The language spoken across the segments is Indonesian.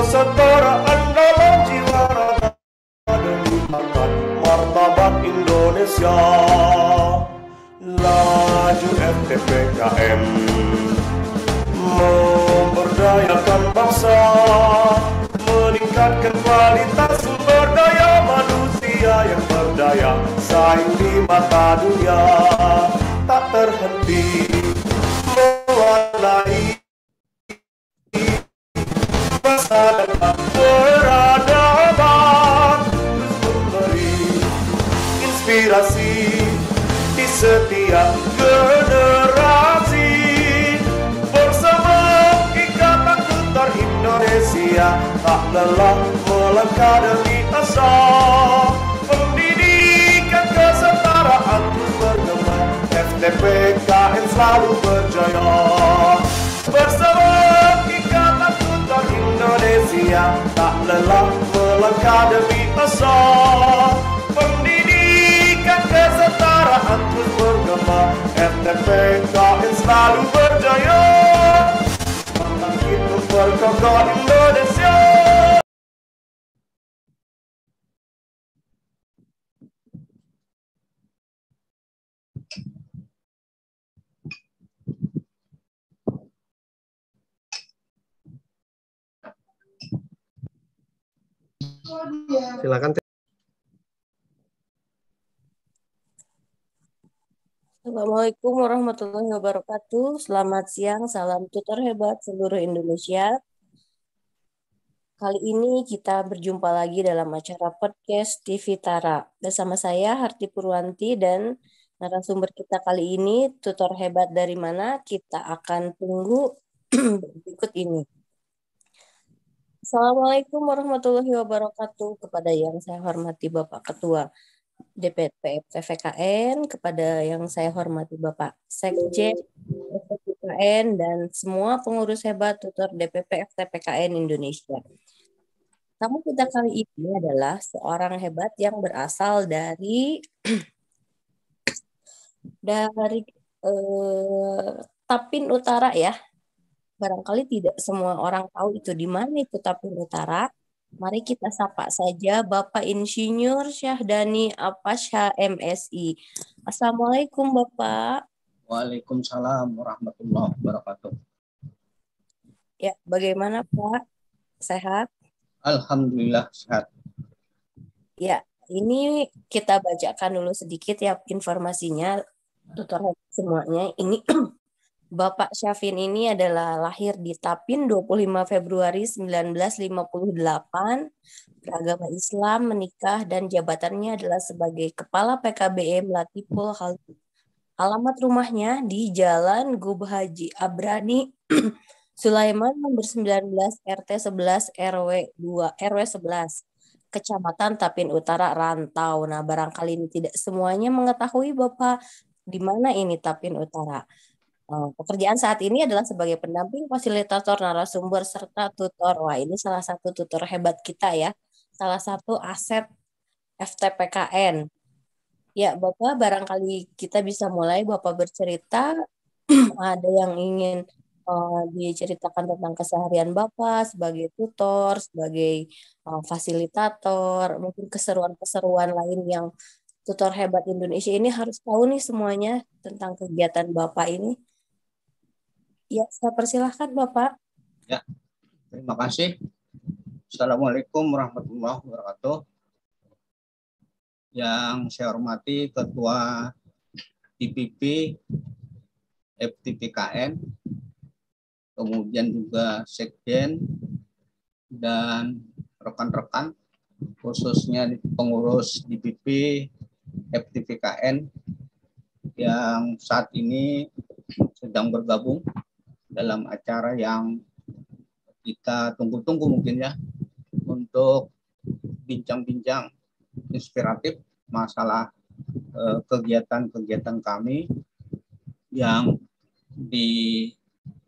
kesetaraan dalam jiwa raga demi harkat martabat Indonesia. Laju FTPKN memberdayakan bangsa, meningkatkan kualitas sumber daya manusia yang berdaya saing di mata dunia, tak terhenti mewarnai masa depan peradaban, terus memberi inspirasi di setiap generasi. Bersama Ikatan Tutor Indonesia tak lelah melangkah demi asa, pendidikan kesetaraan terus bergema, FTPKN selalu berjaya. Bersama Ikatan Tutor Indonesia tak lelah melangkah demi asa, pendidikan kesetaraan terus bergema, FTPKN selalu berjaya. Bangkit memperkokoh Indonesia. Silakan. Assalamualaikum warahmatullahi wabarakatuh. Selamat siang, salam tutor hebat seluruh Indonesia. Kali ini kita berjumpa lagi dalam acara podcast TV Tara. Bersama saya Harti Purwanti dan narasumber kita kali ini, tutor hebat dari mana? Kita akan tunggu berikut ini. Assalamualaikum warahmatullahi wabarakatuh. Kepada yang saya hormati Bapak Ketua DPP FTPKN, kepada yang saya hormati Bapak Sekjen FTPKN, dan semua pengurus hebat tutor DPP FTPKN Indonesia. Tamu kita kali ini adalah seorang hebat yang berasal dari Tapin Utara ya. Barangkali tidak semua orang tahu itu di mana itu Tapin Utara. Mari kita sapa saja Bapak Insinyur Syahdani Apasha MSI. Assalamualaikum Bapak. Waalaikumsalam warahmatullahi wabarakatuh. Ya, bagaimana Pak? Sehat? Alhamdulillah sehat. Ya, ini kita bacakan dulu sedikit ya informasinya, tutor semuanya. Ini Bapak Syafin ini adalah lahir di Tapin 25 Februari 1958, beragama Islam, menikah, dan jabatannya adalah sebagai Kepala PKBM Latiful Khalid. Alamat rumahnya di Jalan Gub Haji Abrani, Sulaiman nomor 19 RT 11 RW 11, Kecamatan Tapin Utara, Rantau. Nah, barangkali ini tidak semuanya mengetahui Bapak di mana ini Tapin Utara. Pekerjaan saat ini adalah sebagai pendamping, fasilitator, narasumber, serta tutor. Wah, ini salah satu tutor hebat kita ya. Salah satu aset FTPKN. Ya, Bapak, barangkali kita bisa mulai Bapak bercerita. Ada yang ingin diceritakan tentang keseharian Bapak sebagai tutor, sebagai fasilitator, mungkin keseruan-keseruan lain yang tutor hebat Indonesia ini harus tahu nih semuanya tentang kegiatan Bapak ini. Ya, saya persilahkan Bapak. Ya, terima kasih. Assalamualaikum warahmatullahi wabarakatuh. Yang saya hormati Ketua DPP FTPKN, kemudian juga Sekjen dan rekan-rekan, khususnya pengurus DPP FTPKN yang saat ini sedang bergabung dalam acara yang kita tunggu-tunggu mungkin ya, untuk bincang-bincang inspiratif masalah kegiatan-kegiatan kami yang di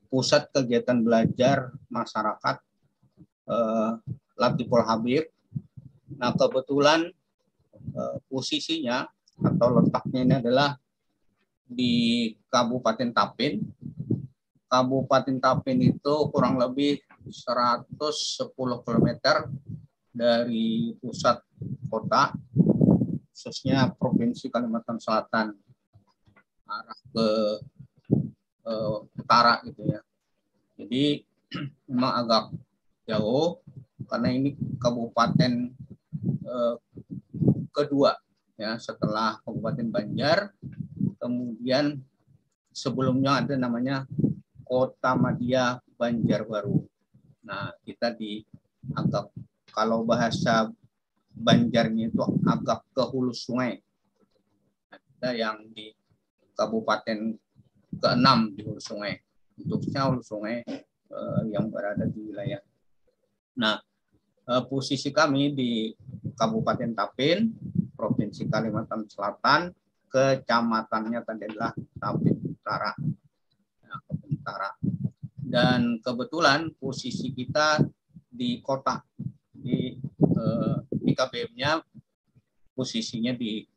Pusat Kegiatan Belajar Masyarakat Latiful Habib. Nah, kebetulan posisinya atau letaknya ini adalah di Kabupaten Tapin, Kabupaten Tapin itu kurang lebih 110 km dari pusat kota, khususnya Provinsi Kalimantan Selatan, arah ke utara gitu ya. Jadi memang agak jauh karena ini kabupaten kedua ya setelah Kabupaten Banjar. Kemudian sebelumnya ada namanya Kota Madya Banjarbaru. Nah, kita agak, kalau bahasa Banjarnya itu agak ke hulu sungai. Nah, kita yang di Kabupaten ke-6 di hulu sungai. Bentuknya hulu sungai yang berada di wilayah. Nah, posisi kami di Kabupaten Tapin, Provinsi Kalimantan Selatan, kecamatannya tadi adalah Tapin Utara. Nah, Tapin Utara. Dan kebetulan posisi kita di kota, di PKBM-nya posisinya di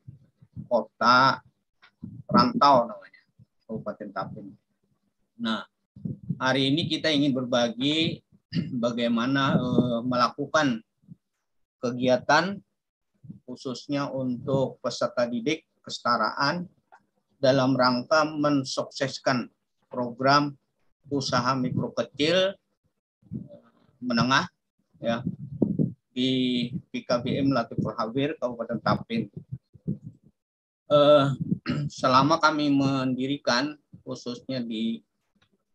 kota Rantau namanya, Kabupaten Tapin. Nah, hari ini kita ingin berbagi bagaimana melakukan kegiatan khususnya untuk peserta didik kesetaraan dalam rangka mensukseskan program usaha mikro kecil menengah ya di PKBM Latiful Khabir Kabupaten Tapin. Selama kami mendirikan khususnya di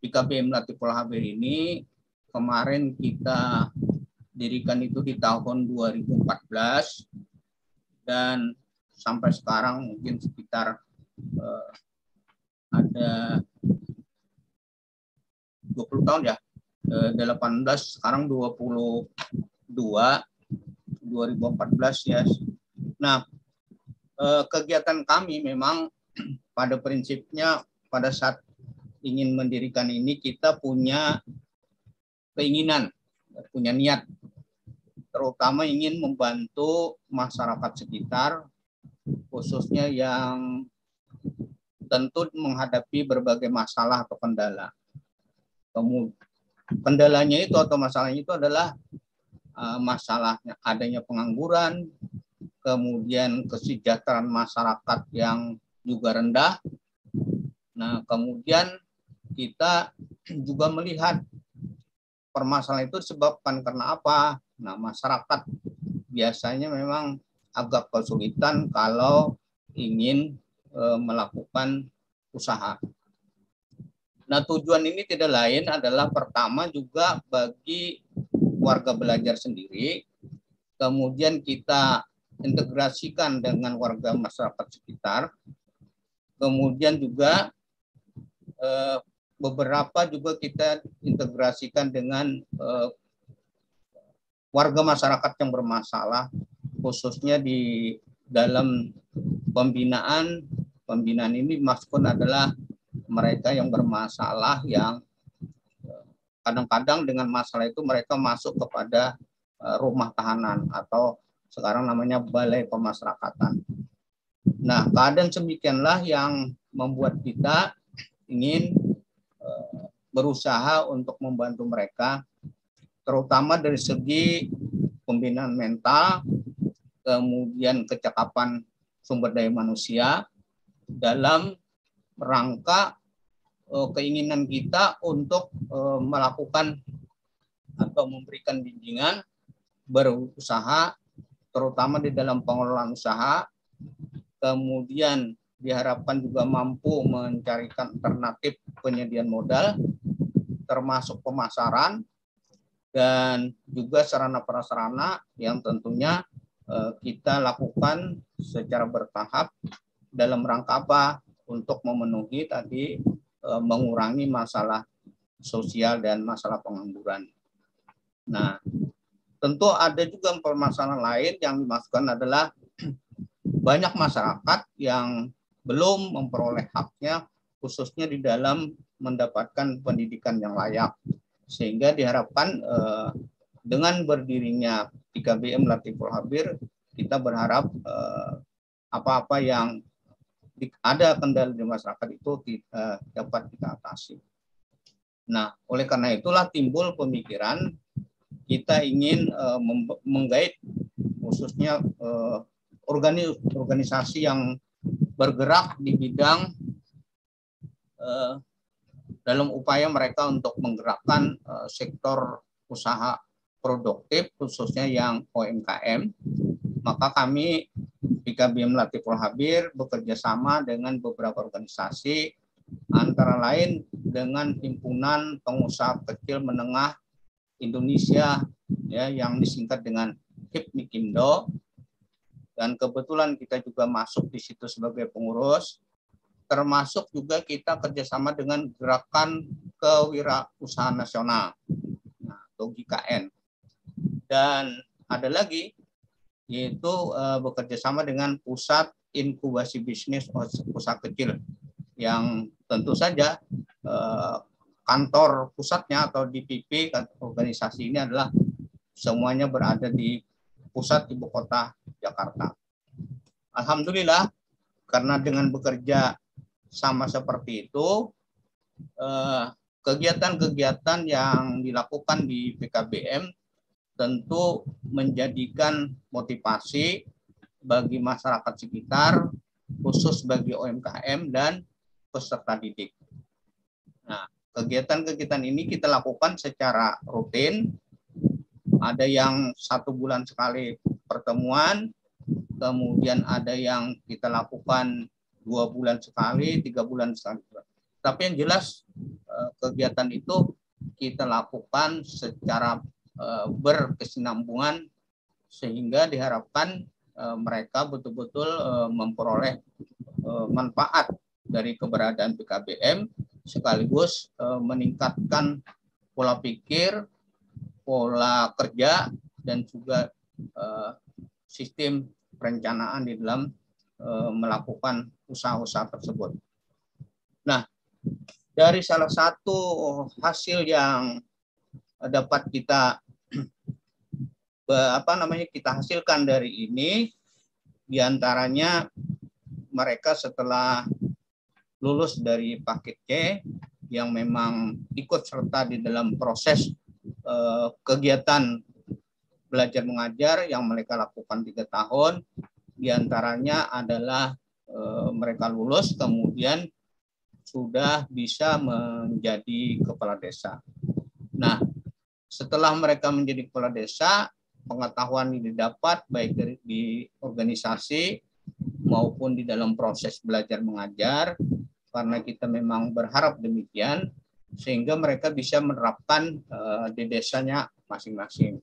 PKBM Latiful Khabir ini, kemarin kita dirikan itu di tahun 2014 dan sampai sekarang mungkin sekitar ada 20 tahun ya, 18 sekarang 22 2014 ya. Nah, kegiatan kami memang pada prinsipnya pada saat ingin mendirikan ini kita punya keinginan, punya niat, terutama ingin membantu masyarakat sekitar, khususnya yang tentu menghadapi berbagai masalah atau kendala. Kemudian kendalanya itu atau masalahnya itu adalah masalahnya adanya pengangguran, kemudian kesejahteraan masyarakat yang juga rendah. Nah, kemudian kita juga melihat permasalahan itu disebabkan karena apa? Nah, masyarakat biasanya memang agak kesulitan kalau ingin melakukan usaha. Nah, tujuan ini tidak lain adalah pertama juga bagi warga belajar sendiri, kemudian kita integrasikan dengan warga masyarakat sekitar, kemudian juga beberapa juga kita integrasikan dengan warga masyarakat yang bermasalah, khususnya di dalam pembinaan ini maksudnya adalah mereka yang bermasalah yang kadang-kadang dengan masalah itu mereka masuk kepada rumah tahanan atau sekarang namanya balai pemasyarakatan. Nah, keadaan semikianlah yang membuat kita ingin berusaha untuk membantu mereka, terutama dari segi pembinaan mental, kemudian kecakapan sumber daya manusia dalam rangka keinginan kita untuk melakukan atau memberikan bimbingan berusaha, terutama di dalam pengelolaan usaha, kemudian diharapkan juga mampu mencarikan alternatif penyediaan modal, termasuk pemasaran, dan juga sarana prasarana yang tentunya kita lakukan secara bertahap dalam rangka apa? Untuk memenuhi tadi mengurangi masalah sosial dan masalah pengangguran. Nah, tentu ada juga permasalahan lain yang dimasukkan adalah banyak masyarakat yang belum memperoleh haknya, khususnya di dalam mendapatkan pendidikan yang layak. Sehingga diharapkan dengan berdirinya PKBM Latiful Khabir, kita berharap apa-apa yang ada kendala di masyarakat itu dapat kita atasi. Nah, oleh karena itulah timbul pemikiran kita ingin menggait khususnya organisasi yang bergerak di bidang dalam upaya mereka untuk menggerakkan sektor usaha produktif khususnya yang UMKM. Maka kami PKBM Latiful Khabir bekerja sama dengan beberapa organisasi, antara lain dengan Himpunan Pengusaha Kecil Menengah Indonesia, ya, yang disingkat dengan HIPMIKINDO, dan kebetulan kita juga masuk di situ sebagai pengurus. Termasuk juga kita kerjasama dengan Gerakan Kewirausahaan Nasional, nah, atau GKN. Dan ada lagi, yaitu bekerja sama dengan Pusat Inkubasi Bisnis Usaha Kecil, yang tentu saja kantor pusatnya atau DPP organisasi ini adalah semuanya berada di pusat ibu kota Jakarta. Alhamdulillah, karena dengan bekerja sama seperti itu, kegiatan-kegiatan yang dilakukan di PKBM tentu menjadikan motivasi bagi masyarakat sekitar, khusus bagi UMKM dan peserta didik. Nah, kegiatan-kegiatan ini kita lakukan secara rutin. Ada yang 1 bulan sekali pertemuan, kemudian ada yang kita lakukan 2 bulan sekali, 3 bulan sekali. Tapi yang jelas kegiatan itu kita lakukan secara berkesinambungan sehingga diharapkan mereka betul-betul memperoleh manfaat dari keberadaan PKBM, sekaligus meningkatkan pola pikir, pola kerja, dan juga sistem perencanaan di dalam melakukan usaha-usaha tersebut. Nah, dari salah satu hasil yang dapat kita kita hasilkan dari ini, diantaranya mereka setelah lulus dari paket C yang memang ikut serta di dalam proses kegiatan belajar mengajar yang mereka lakukan 3 tahun, diantaranya adalah mereka lulus kemudian sudah bisa menjadi kepala desa. Nah, setelah mereka menjadi kepala desa, pengetahuan yang didapat baik di organisasi maupun di dalam proses belajar mengajar, karena kita memang berharap demikian, sehingga mereka bisa menerapkan di desanya masing-masing.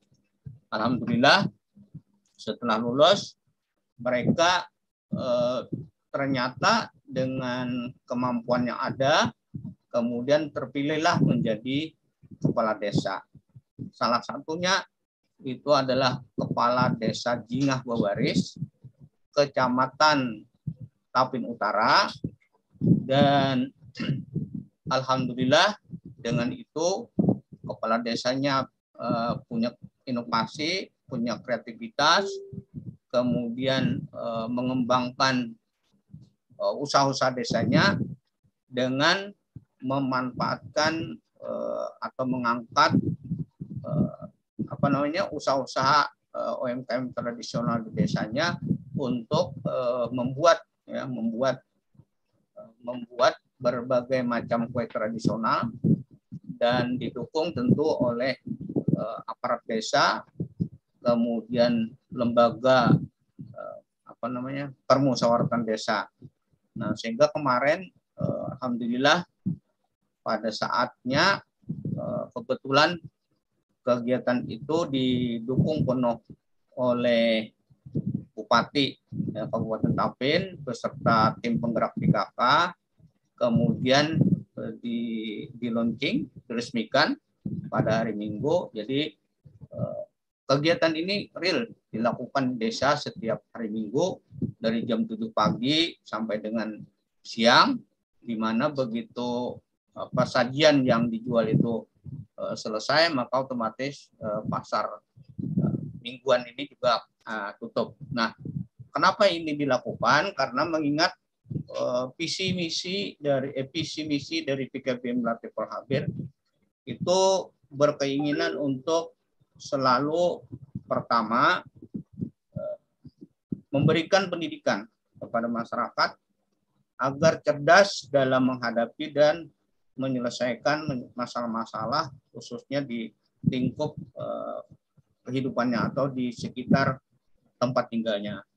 Alhamdulillah, setelah lulus, mereka ternyata dengan kemampuan yang ada, kemudian terpilihlah menjadi kepala desa. Salah satunya itu adalah Kepala Desa Jingah Bawaris, Kecamatan Tapin Utara, dan alhamdulillah dengan itu kepala desanya punya inovasi, punya kreativitas, kemudian mengembangkan usaha-usaha desanya dengan memanfaatkan atau mengangkat usaha-usaha UMKM tradisional di desanya untuk membuat berbagai macam kue tradisional, dan didukung tentu oleh aparat desa, kemudian lembaga permusyawaratan desa. Nah, sehingga kemarin alhamdulillah pada saatnya kebetulan kegiatan itu didukung penuh oleh Bupati Kabupaten Tapin beserta tim penggerak PKK, kemudian di-launching, diresmikan pada hari Minggu. Jadi kegiatan ini real dilakukan di desa setiap hari Minggu dari jam 7 pagi sampai dengan siang, di mana begitu sajian yang dijual itu selesai, maka otomatis pasar mingguan ini juga tutup. Nah, kenapa ini dilakukan? Karena mengingat visi misi dari PKBM Latiful Khabir itu berkeinginan untuk selalu pertama memberikan pendidikan kepada masyarakat agar cerdas dalam menghadapi dan menyelesaikan masalah-masalah khususnya di lingkup kehidupannya atau di sekitar tempat tinggalnya.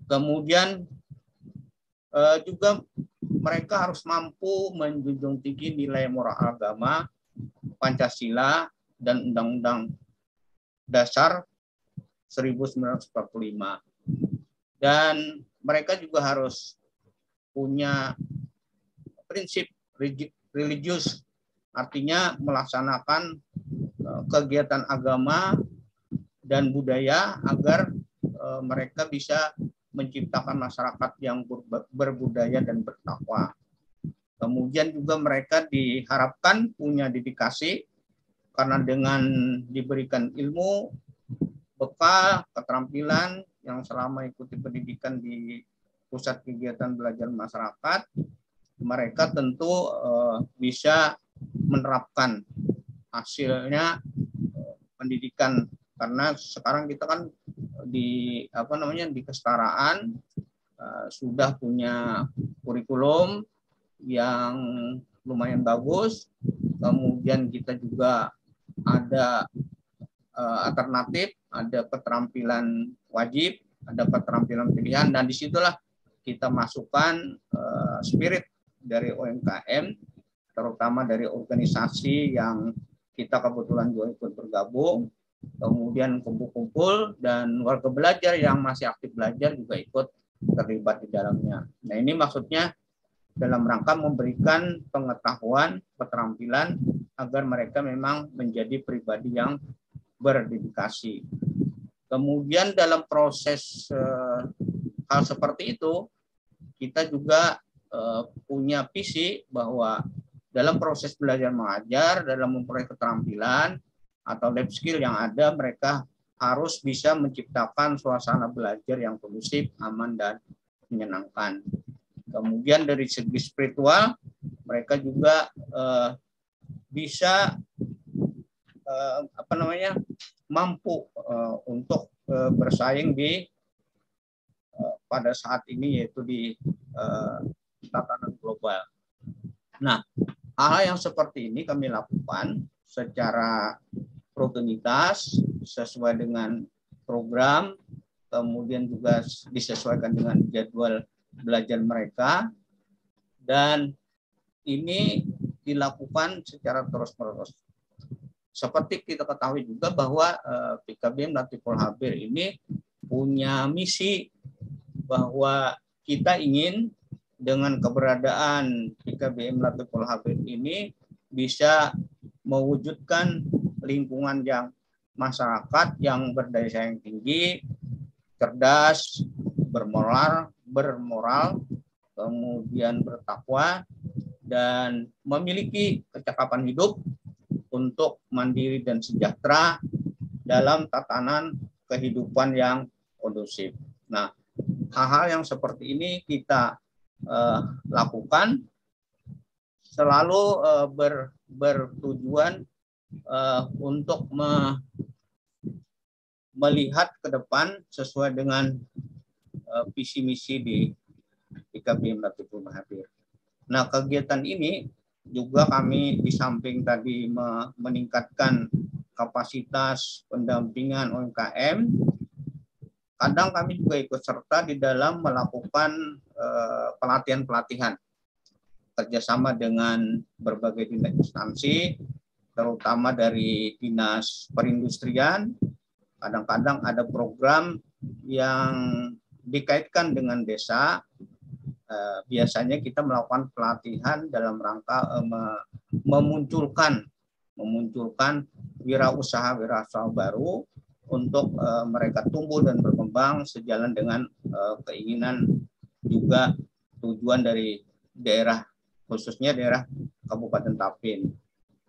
Kemudian juga mereka harus mampu menjunjung tinggi nilai moral agama, Pancasila, dan Undang-Undang Dasar 1945. Dan mereka juga harus punya prinsip religius, artinya melaksanakan kegiatan agama dan budaya agar mereka bisa menciptakan masyarakat yang berbudaya dan bertakwa. Kemudian juga mereka diharapkan punya dedikasi karena dengan diberikan ilmu, bekal, keterampilan yang selama ikuti pendidikan di pusat kegiatan belajar masyarakat, mereka tentu bisa menerapkan hasilnya pendidikan, karena sekarang kita kan di di kesetaraan sudah punya kurikulum yang lumayan bagus. Kemudian kita juga ada alternatif, ada keterampilan wajib, ada keterampilan pilihan, dan disitulah kita masukkan spirit dari UMKM, terutama dari organisasi yang kita kebetulan juga ikut bergabung, kemudian kumpul-kumpul, dan warga belajar yang masih aktif belajar juga ikut terlibat di dalamnya. Nah, ini maksudnya dalam rangka memberikan pengetahuan, keterampilan agar mereka memang menjadi pribadi yang berdedikasi. Kemudian dalam proses hal seperti itu, kita juga punya visi bahwa dalam proses belajar mengajar, dalam memperoleh keterampilan atau life skill yang ada, mereka harus bisa menciptakan suasana belajar yang kondusif, aman, dan menyenangkan. Kemudian dari segi spiritual, mereka juga bisa mampu untuk bersaing di pada saat ini, yaitu di tatanan global. Nah, hal yang seperti ini kami lakukan secara rutinitas sesuai dengan program, kemudian juga disesuaikan dengan jadwal belajar mereka, dan ini dilakukan secara terus-menerus. Seperti kita ketahui juga bahwa PKBM Latiful Khabir ini punya misi bahwa kita ingin dengan keberadaan PKBM Latiful Khabir ini bisa mewujudkan lingkungan yang masyarakat yang berdaya saing tinggi, cerdas, bermoral, kemudian bertakwa, dan memiliki kecakapan hidup untuk mandiri dan sejahtera dalam tatanan kehidupan yang kondusif. Nah, hal-hal yang seperti ini kita lakukan selalu bertujuan untuk melihat ke depan sesuai dengan visi misi di PKBM Latiful Khabir. Nah, kegiatan ini juga kami di samping tadi meningkatkan kapasitas pendampingan UMKM, kadang kami juga ikut serta di dalam melakukan pelatihan-pelatihan kerjasama dengan berbagai instansi, terutama dari Dinas Perindustrian. Kadang-kadang ada program yang dikaitkan dengan desa. Biasanya kita melakukan pelatihan dalam rangka memunculkan wirausaha baru untuk mereka tumbuh dan berkembang sejalan dengan keinginan juga tujuan dari daerah, khususnya daerah Kabupaten Tapin.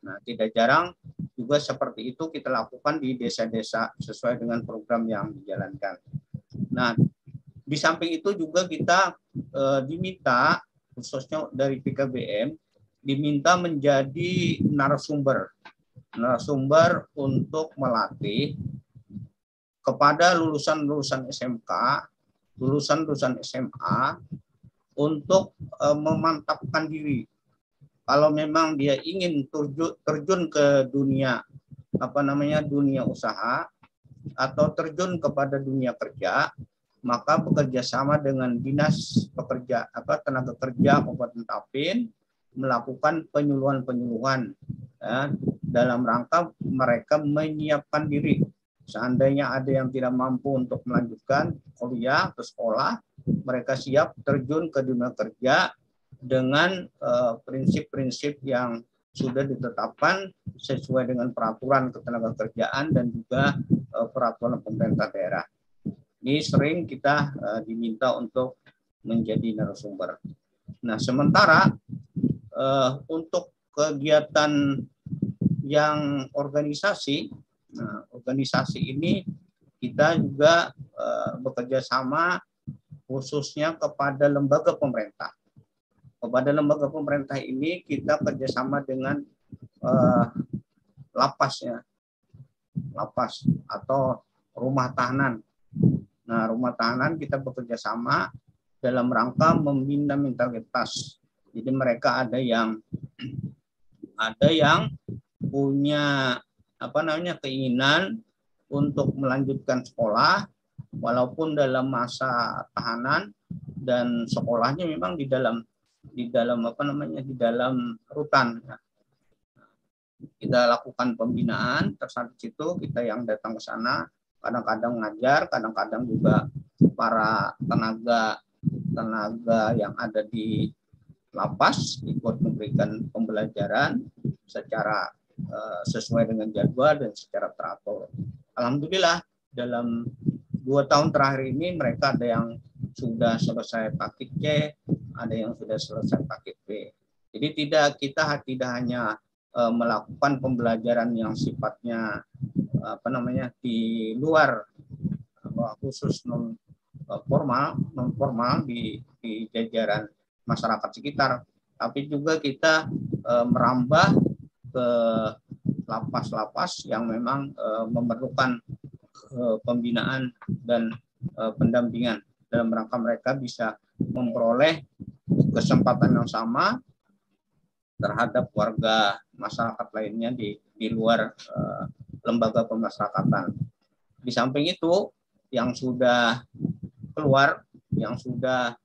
Nah, tidak jarang juga seperti itu kita lakukan di desa-desa sesuai dengan program yang dijalankan. Nah, di samping itu juga kita diminta, khususnya dari PKBM, diminta menjadi narasumber narasumber untuk melatih kepada lulusan-lulusan SMK, lulusan-lulusan SMA untuk memantapkan diri. Kalau memang dia ingin terjun ke dunia dunia usaha atau terjun kepada dunia kerja, maka bekerja sama dengan dinas tenaga kerja Kabupaten Tapin melakukan penyuluhan ya, dalam rangka mereka menyiapkan diri. Seandainya ada yang tidak mampu untuk melanjutkan kuliah atau sekolah, mereka siap terjun ke dunia kerja dengan prinsip-prinsip yang sudah ditetapkan sesuai dengan peraturan ketenagakerjaan dan juga peraturan pemerintah daerah. Ini sering kita diminta untuk menjadi narasumber. Nah, sementara untuk kegiatan yang organisasi, organisasi ini kita juga bekerja sama khususnya kepada lembaga pemerintah. Kepada lembaga pemerintah ini kita kerjasama dengan lapas atau rumah tahanan. Nah, rumah tahanan kita bekerja sama dalam rangka membina mentalitas. Jadi mereka ada yang punya keinginan untuk melanjutkan sekolah walaupun dalam masa tahanan, dan sekolahnya memang di dalam rutan. Kita lakukan pembinaan, terus situ kita yang datang ke sana, kadang-kadang ngajar, kadang-kadang juga para tenaga yang ada di lapas ikut memberikan pembelajaran secara sesuai dengan jadwal dan secara teratur. Alhamdulillah dalam 2 tahun terakhir ini mereka ada yang sudah selesai paket C, ada yang sudah selesai paket B. Jadi kita tidak hanya melakukan pembelajaran yang sifatnya di luar khusus non formal di jajaran masyarakat sekitar, tapi juga kita merambah ke lapas-lapas yang memang memerlukan pembinaan dan pendampingan dalam rangka mereka bisa memperoleh kesempatan yang sama terhadap warga masyarakat lainnya di luar lembaga pemasyarakatan. Di samping itu, yang sudah keluar, yang sudah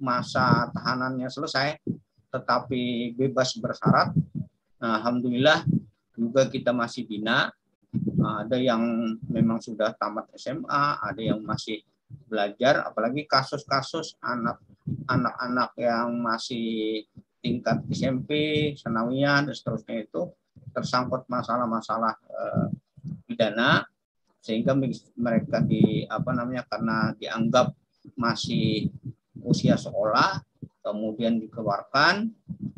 masa tahanannya selesai, tetapi bebas bersyarat, alhamdulillah juga kita masih bina. Ada yang memang sudah tamat SMA, ada yang masih belajar, apalagi kasus-kasus anak-anak yang masih tingkat SMP, sanawiyah dan seterusnya itu tersangkut masalah-masalah pidana, sehingga mereka karena dianggap masih usia sekolah, kemudian dikeluarkan.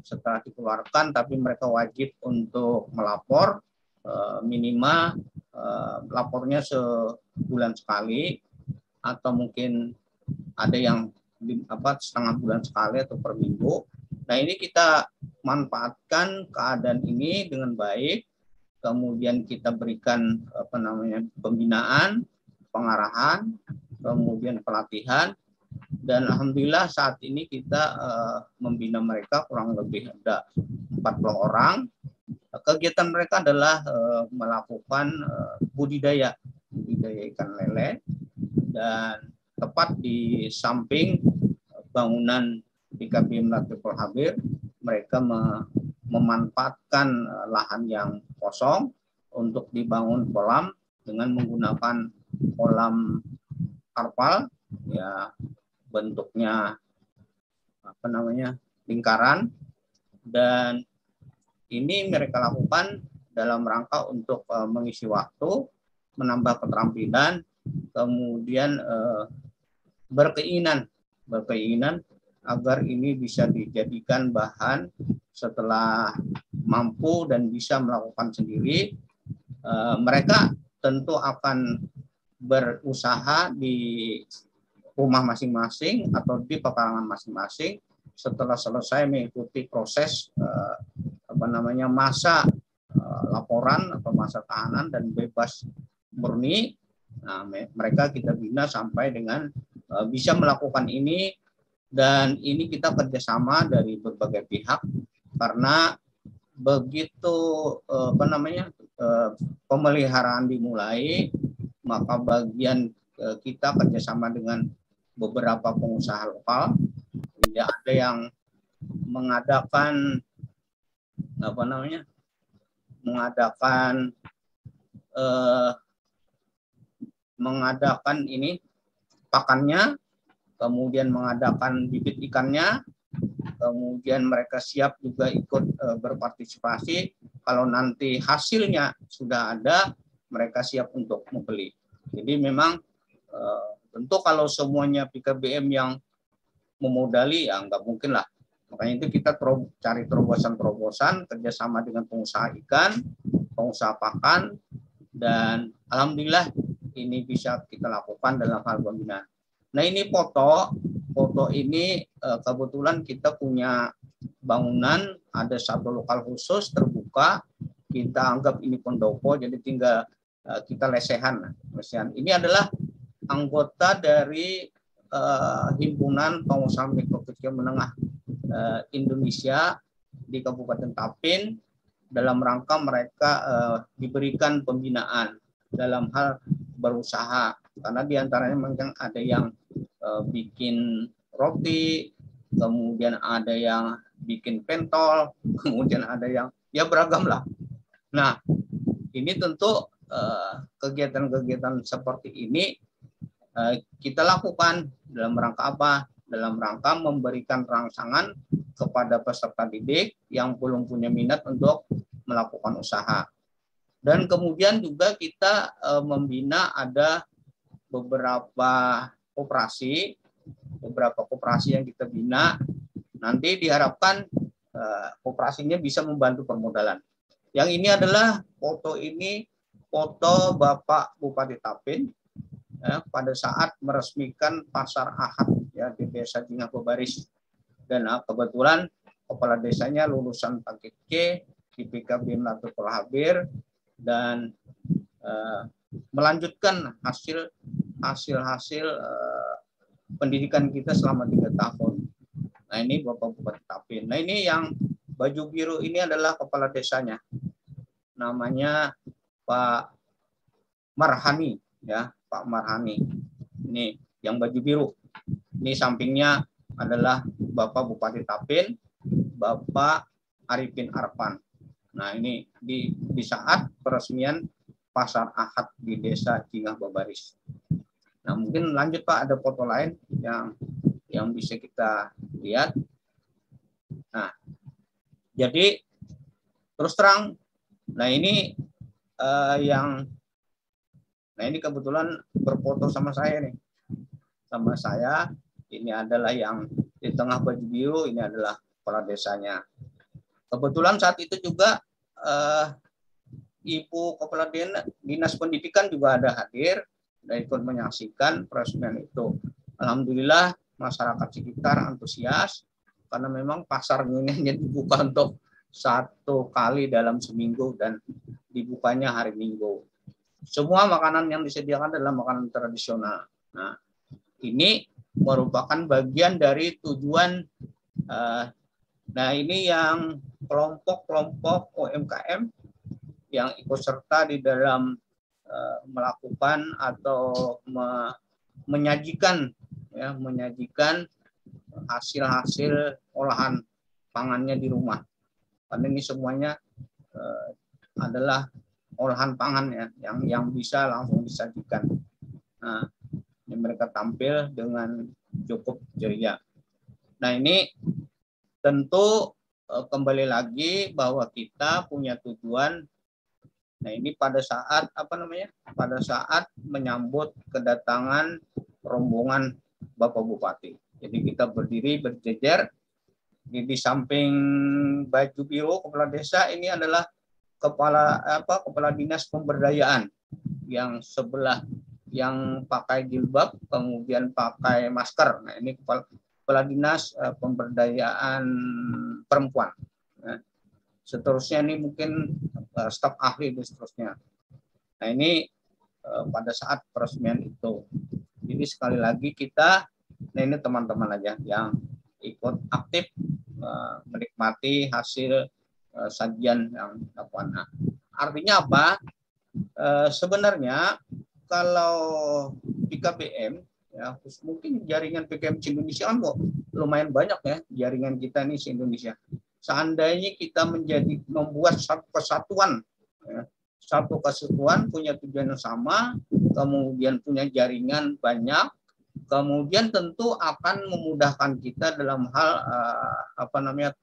Setelah dikeluarkan, tapi mereka wajib untuk melapor, minimal lapornya sebulan sekali, atau mungkin ada yang setengah bulan sekali atau per minggu. Nah, ini kita manfaatkan keadaan ini dengan baik, kemudian kita berikan pembinaan, pengarahan, kemudian pelatihan, dan alhamdulillah saat ini kita membina mereka kurang lebih ada 40 orang. Kegiatan mereka adalah melakukan budidaya ikan lele, dan tepat di samping bangunan PKBM Latiful Khabir, mereka memanfaatkan lahan yang kosong untuk dibangun kolam dengan menggunakan kolam karpal, ya bentuknya lingkaran, dan ini mereka lakukan dalam rangka untuk mengisi waktu, menambah keterampilan, kemudian berkeinginan agar ini bisa dijadikan bahan setelah mampu dan bisa melakukan sendiri. Mereka tentu akan berusaha di rumah masing-masing atau di pekarangan masing-masing setelah selesai mengikuti proses masa laporan atau masa tahanan dan bebas murni. Nah, mereka kita bina sampai dengan bisa melakukan ini, dan ini kita kerjasama dari berbagai pihak karena begitu pemeliharaan dimulai, maka bagian kita kerjasama dengan beberapa pengusaha lokal. Tidak ada yang mengadakan mengadakan ini pakannya, kemudian mengadakan bibit ikannya, kemudian mereka siap juga ikut berpartisipasi. Kalau nanti hasilnya sudah ada, mereka siap untuk membeli. Jadi memang tentu kalau semuanya PKBM yang memodali, ya nggak mungkin lah. Makanya itu kita cari terobosan-terobosan kerjasama dengan pengusaha ikan, pengusaha pakan, dan alhamdulillah ini bisa kita lakukan dalam hal pembinaan. Nah, ini foto ini kebetulan kita punya bangunan, ada satu lokal khusus terbuka, kita anggap ini pendopo, jadi tinggal kita lesehan. Ini adalah anggota dari Himpunan Pengusaha Mikro Kecil Menengah Indonesia di Kabupaten Tapin, dalam rangka mereka diberikan pembinaan dalam hal berusaha, karena diantaranya memang ada yang bikin roti, kemudian ada yang bikin pentol, kemudian ada yang ya beragam lah. Nah, ini tentu kegiatan-kegiatan seperti ini kita lakukan dalam rangka apa? Dalam rangka memberikan rangsangan kepada peserta didik yang belum punya minat untuk melakukan usaha. Dan kemudian juga kita membina ada beberapa koperasi yang kita bina. Nanti diharapkan koperasinya bisa membantu permodalan. Yang ini adalah foto Bapak Bupati Tapin pada saat meresmikan pasar Ahad ya di Desa Jingah Bebaris, dan kebetulan kepala desanya lulusan Paket C di PKBM Latiful Khabir, dan melanjutkan hasil pendidikan kita selama 3 tahun. Nah, ini Bapak Bupati Tapin. Nah, ini yang baju biru ini adalah kepala desanya, namanya Pak Marhani ya, Pak Marhani. Ini yang baju biru. Ini sampingnya adalah Bapak Bupati Tapin, Bapak Arifin Arfan. Nah, ini di saat peresmian pasar Ahad di Desa Jingah Bebaris. Nah, mungkin lanjut Pak, ada foto lain yang bisa kita lihat. Nah, jadi terus terang, nah ini ini kebetulan berfoto sama saya nih. Sama saya, ini adalah yang di tengah baju biru, ini adalah kepala desanya. Kebetulan saat itu juga Ibu Kepala Dinas Pendidikan juga ada hadir dan ikut menyaksikan peresmian itu. Alhamdulillah masyarakat sekitar antusias karena memang pasar ini hanya dibuka untuk 1 kali dalam seminggu dan dibukanya hari Minggu. Semua makanan yang disediakan adalah makanan tradisional. Nah, ini merupakan bagian dari tujuan. Nah, ini yang kelompok-kelompok UMKM yang ikut serta di dalam melakukan atau menyajikan hasil-hasil olahan pangannya di rumah. Karena ini semuanya adalah olahan pangan ya, yang bisa langsung disajikan. Nah, ini mereka tampil dengan cukup ceria. Nah, ini tentu kembali lagi bahwa kita punya tujuan. Nah, ini pada saat pada saat menyambut kedatangan rombongan Bapak Bupati. Jadi kita berdiri berjejer di samping baju biru kepala desa, ini adalah kepala dinas pemberdayaan yang sebelah yang pakai jilbab kemudian pakai masker. Nah, ini kepala dinas pemberdayaan perempuan. Nah, seterusnya ini mungkin staf ahli dan seterusnya. Nah ini pada saat peresmian itu. Jadi sekali lagi kita, nah ini teman-teman aja yang ikut aktif menikmati hasil sajian yang dilakukan. Nah, artinya apa? Sebenarnya kalau PKBM ya mungkin jaringan PKM Indonesia kan kok lumayan banyak ya jaringan kita nih di Indonesia. Seandainya kita membuat satu kesatuan, ya, satu kesatuan punya tujuan yang sama, kemudian punya jaringan banyak, kemudian tentu akan memudahkan kita dalam hal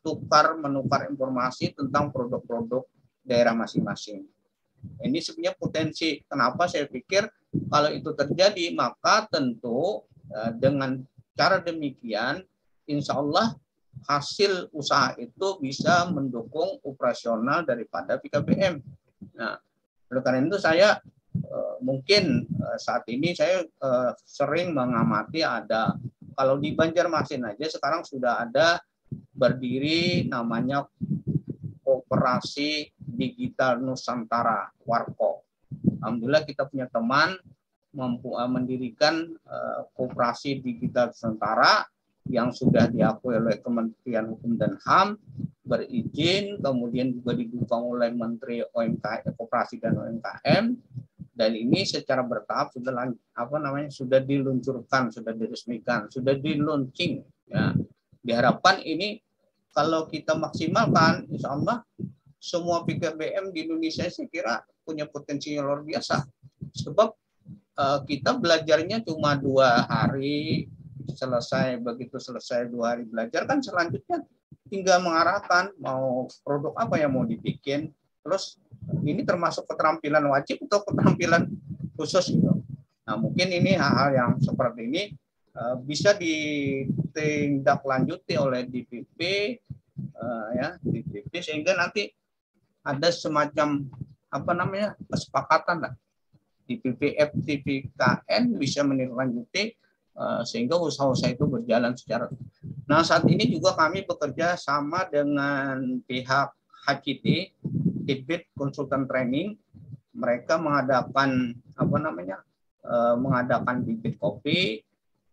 tukar menukar informasi tentang produk-produk daerah masing-masing. Ini sebenarnya potensi. Kenapa saya pikir kalau itu terjadi maka tentu dengan cara demikian insya Allah hasil usaha itu bisa mendukung operasional daripada PKBM. Nah, oleh karena itu saya mungkin saat ini saya sering mengamati ada, kalau di Banjarmasin aja sekarang sudah ada berdiri namanya Koperasi Digital Nusantara Warko. Alhamdulillah kita punya teman mendirikan Koperasi Digital Nusantara yang sudah diakui oleh Kementerian Hukum dan HAM, berizin, kemudian juga didukung oleh Menteri Koperasi dan UMKM, dan ini secara bertahap sudah diluncurkan, sudah diresmikan, sudah di-launching. Ya. Diharapkan ini kalau kita maksimalkan, insya Allah semua PKBM di Indonesia saya kira punya potensi yang luar biasa. Sebab kita belajarnya cuma 2 hari, begitu selesai 2 hari belajar kan selanjutnya tinggal mengarahkan mau produk apa yang mau dibikin. Terus ini termasuk keterampilan wajib atau keterampilan khusus gitu. Nah mungkin ini hal-hal yang seperti ini bisa ditindaklanjuti oleh DPP DPP sehingga nanti ada semacam kesepakatan lah. DPP FTPKN bisa menindaklanjuti sehingga usaha-usaha itu berjalan secara. Nah saat ini juga kami bekerja sama dengan pihak HCT, Tibet Consultant Training. Mereka mengadakan mengadakan bibit kopi,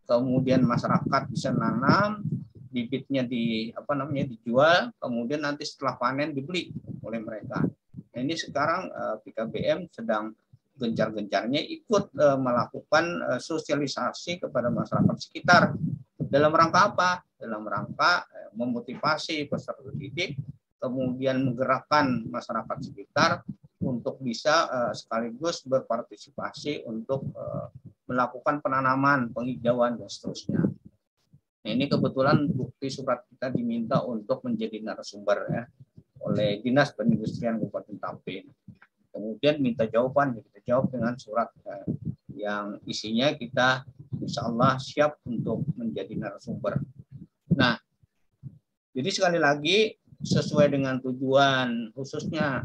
kemudian masyarakat bisa nanam, bibitnya dijual, kemudian nanti setelah panen dibeli oleh mereka. Nah, ini sekarang PKBM sedang gencar-gencarnya ikut melakukan sosialisasi kepada masyarakat sekitar. Dalam rangka apa? Dalam rangka memotivasi peserta didik, kemudian menggerakkan masyarakat sekitar untuk bisa sekaligus berpartisipasi untuk melakukan penanaman, penghijauan, dan seterusnya. Nah, ini kebetulan bukti surat kita diminta untuk menjadi narasumber ya, oleh Dinas Perindustrian Kabupaten Tapin. Kemudian minta jawaban, kita jawab dengan surat yang isinya kita insya Allah siap untuk menjadi narasumber. Nah, jadi sekali lagi sesuai dengan tujuan khususnya.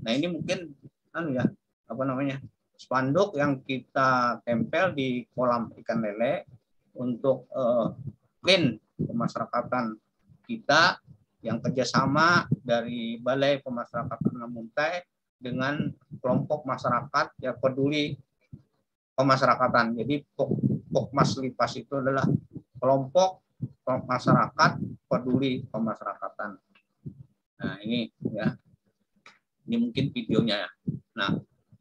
Nah ini mungkin spanduk yang kita tempel di kolam ikan lele untuk clean pemasyarakatan kita yang kerjasama dari Balai Pemasyarakatan Muntai dengan kelompok masyarakat yang peduli pemasyarakatan. Jadi Pokmas Lipas itu adalah kelompok masyarakat peduli pemasyarakatan. Nah ini ya, ini mungkin videonya ya. Nah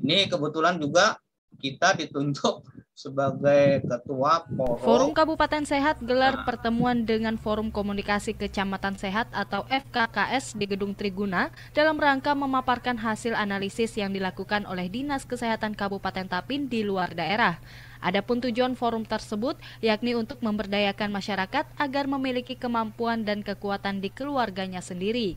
ini kebetulan juga kita ditunjuk sebagai Ketua Forum Kabupaten Sehat gelar pertemuan dengan Forum Komunikasi Kecamatan Sehat atau FKKS di Gedung Triguna dalam rangka memaparkan hasil analisis yang dilakukan oleh Dinas Kesehatan Kabupaten Tapin di luar daerah. Adapun tujuan forum tersebut yakni untuk memberdayakan masyarakat agar memiliki kemampuan dan kekuatan di keluarganya sendiri.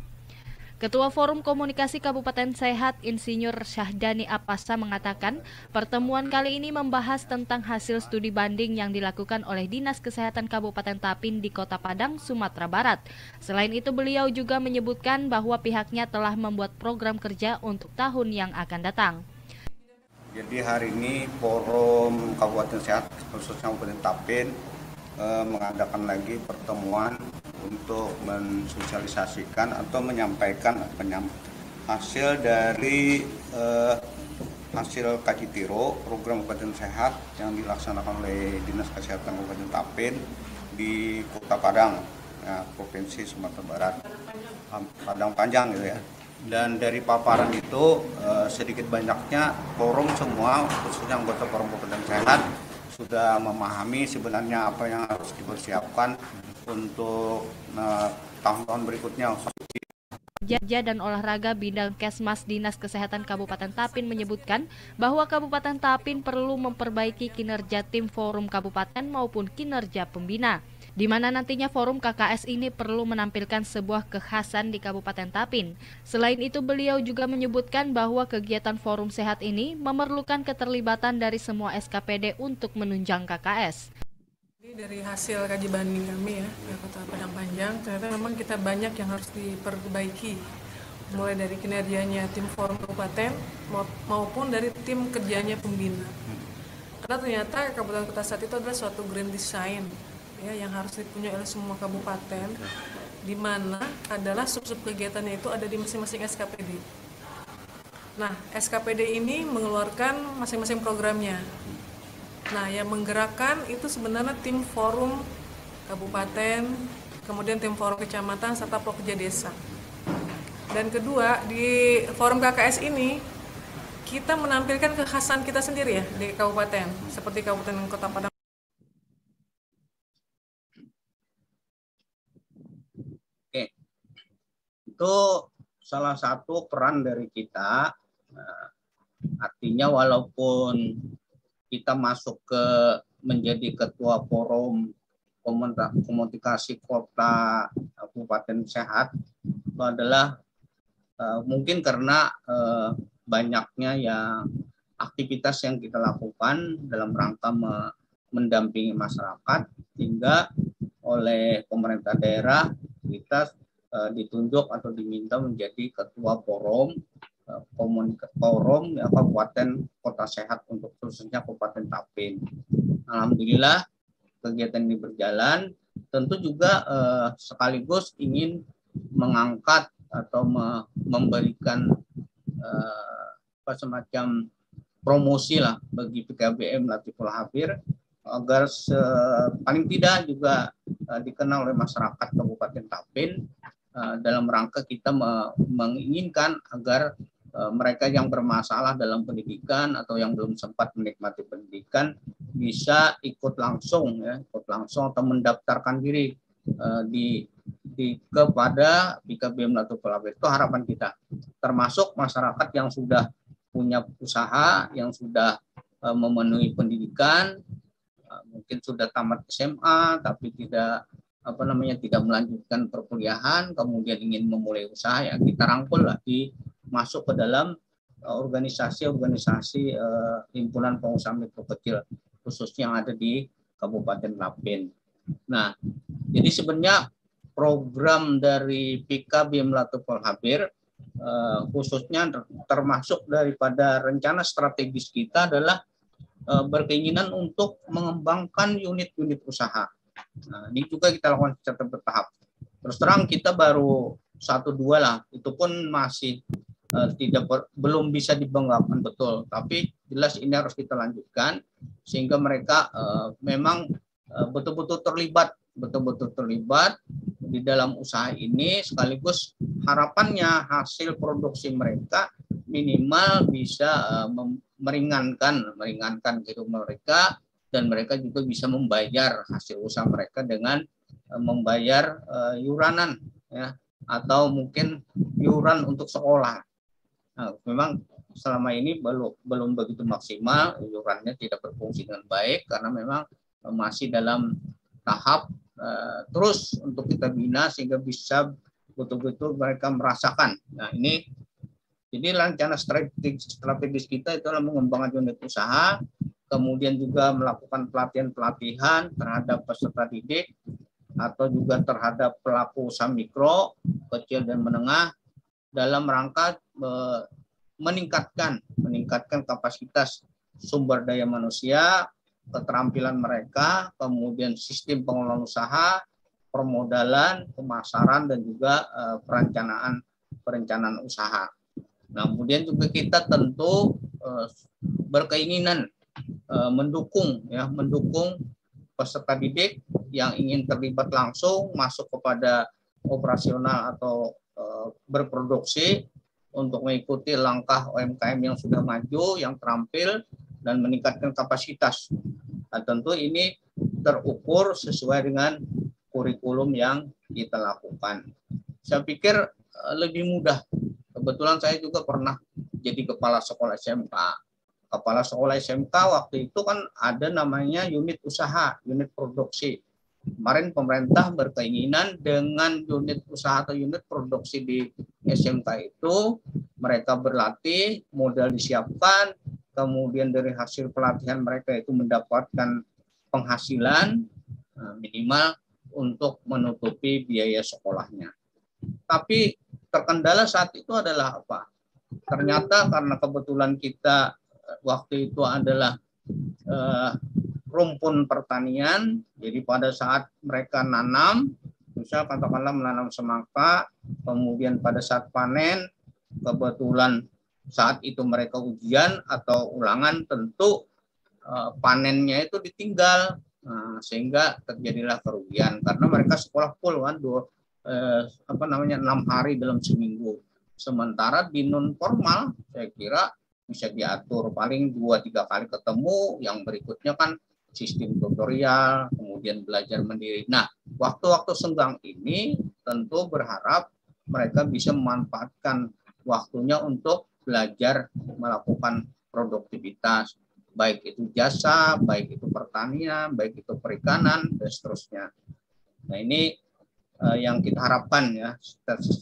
Ketua Forum Komunikasi Kabupaten Sehat Insinyur Syahdani Apasa mengatakan pertemuan kali ini membahas tentang hasil studi banding yang dilakukan oleh Dinas Kesehatan Kabupaten Tapin di Kota Padang, Sumatera Barat. Selain itu beliau juga menyebutkan bahwa pihaknya telah membuat program kerja untuk tahun yang akan datang. Jadi hari ini Forum Kabupaten Sehat khususnya Kabupaten Tapin mengadakan lagi pertemuan untuk mensosialisasikan atau menyampaikan hasil dari hasil kaji tiro program Kabupaten Sehat yang dilaksanakan oleh Dinas Kesehatan Kabupaten Tapin di Kota Padang, ya, Provinsi Sumatera Barat, Padang Panjang gitu ya. Dan dari paparan itu sedikit banyaknya forum semua, khususnya anggota forum Kabupaten Sehat, sudah memahami sebenarnya apa yang harus dipersiapkan untuk tahun-tahun berikutnya. Jaja dan Olahraga Bidang Kesmas Dinas Kesehatan Kabupaten Tapin menyebutkan bahwa Kabupaten Tapin perlu memperbaiki kinerja tim forum kabupaten maupun kinerja pembina, di mana nantinya forum KKS ini perlu menampilkan sebuah kekhasan di Kabupaten Tapin. Selain itu, beliau juga menyebutkan bahwa kegiatan forum sehat ini memerlukan keterlibatan dari semua SKPD untuk menunjang KKS. Dari hasil kaji banding kami ya, Kota Padang Panjang, ternyata memang kita banyak yang harus diperbaiki, mulai dari kinerjanya tim forum kabupaten maupun dari tim kerjanya pembina. Karena ternyata Kabupaten Kota Saat itu adalah suatu grand design ya, yang harus dipunyai oleh semua kabupaten, di mana adalah sub-sub kegiatannya itu ada di masing-masing SKPD. Nah, SKPD ini mengeluarkan masing-masing programnya. Nah, yang menggerakkan itu sebenarnya tim forum kabupaten, kemudian tim forum kecamatan, serta pokja desa. Dan kedua, di forum KKS ini, kita menampilkan kekhasan kita sendiri ya di kabupaten, seperti Kabupaten Kota Padang. Oke, itu salah satu peran dari kita, artinya walaupun kita masuk ke menjadi ketua forum komunikasi kota Kabupaten Sehat, itu adalah mungkin karena banyaknya yang aktivitas yang kita lakukan dalam rangka mendampingi masyarakat, sehingga oleh pemerintah daerah kita ditunjuk atau diminta menjadi ketua forum forum Kabupaten Kota Sehat untuk khususnya Kabupaten Tapin. Alhamdulillah kegiatan ini berjalan. Tentu juga sekaligus ingin mengangkat atau memberikan semacam promosi lah bagi PKBM Latiful Habir, agar paling tidak juga dikenal oleh masyarakat Kabupaten Tapin, dalam rangka kita menginginkan agar mereka yang bermasalah dalam pendidikan atau yang belum sempat menikmati pendidikan bisa ikut langsung atau mendaftarkan diri kepada PKBM Latiful Habir. Itu harapan kita, termasuk masyarakat yang sudah punya usaha, yang sudah memenuhi pendidikan, mungkin sudah tamat SMA tapi tidak melanjutkan perkuliahan, kemudian ingin memulai usaha, ya kita rangkul lagi masuk ke dalam organisasi himpunan pengusaha mikro kecil khususnya yang ada di Kabupaten Tapin. Nah, jadi sebenarnya program dari PKBM Latiful Habir khususnya termasuk daripada rencana strategis kita adalah berkeinginan untuk mengembangkan unit-unit usaha. Nah, ini juga kita lakukan secara bertahap. Terus terang kita baru 1-2 lah, itu pun masih belum bisa dibanggakan betul, tapi jelas ini harus kita lanjutkan sehingga mereka memang betul-betul terlibat di dalam usaha ini, sekaligus harapannya hasil produksi mereka minimal bisa meringankan kehidupan mereka, dan mereka juga bisa membayar hasil usaha mereka dengan membayar iuranan ya, atau mungkin iuran untuk sekolah. Nah, memang selama ini belum begitu maksimal, iurannya tidak berfungsi dengan baik karena memang masih dalam tahap terus untuk kita bina sehingga bisa betul-betul mereka merasakan. Nah, ini jadi rencana strategis kita itu adalah mengembangkan unit usaha, kemudian juga melakukan pelatihan terhadap peserta didik atau juga terhadap pelaku usaha mikro, kecil dan menengah dalam rangka meningkatkan kapasitas sumber daya manusia, keterampilan mereka, kemudian sistem pengelolaan usaha, permodalan, pemasaran, dan juga perencanaan usaha. Nah, kemudian juga kita tentu berkeinginan mendukung peserta didik yang ingin terlibat langsung masuk kepada operasional atau berproduksi untuk mengikuti langkah UMKM yang sudah maju, yang terampil dan meningkatkan kapasitas. Nah, tentu ini terukur sesuai dengan kurikulum yang kita lakukan. Saya pikir lebih mudah. Kebetulan saya juga pernah jadi kepala sekolah SMK. Kepala sekolah SMK waktu itu kan ada namanya unit usaha, unit produksi. Kemarin pemerintah berkeinginan dengan unit usaha atau unit produksi di SMK itu mereka berlatih, modal disiapkan, kemudian dari hasil pelatihan mereka itu mendapatkan penghasilan minimal untuk menutupi biaya sekolahnya. Tapi terkendala saat itu adalah apa? Ternyata karena kebetulan kita waktu itu adalah rumpun pertanian, jadi pada saat mereka nanam, misal katakanlah menanam semangka, kemudian pada saat panen, kebetulan saat itu mereka ujian atau ulangan, tentu panennya itu ditinggal, sehingga terjadilah kerugian karena mereka sekolah full kan 6 hari dalam seminggu. Sementara di non formal saya kira bisa diatur paling 2-3 kali ketemu, yang berikutnya kan sistem tutorial, kemudian belajar mandiri. Nah, waktu-waktu senggang ini tentu berharap mereka bisa memanfaatkan waktunya untuk belajar melakukan produktivitas, baik itu jasa, baik itu pertanian, baik itu perikanan, dan seterusnya. Nah, ini yang kita harapkan ya,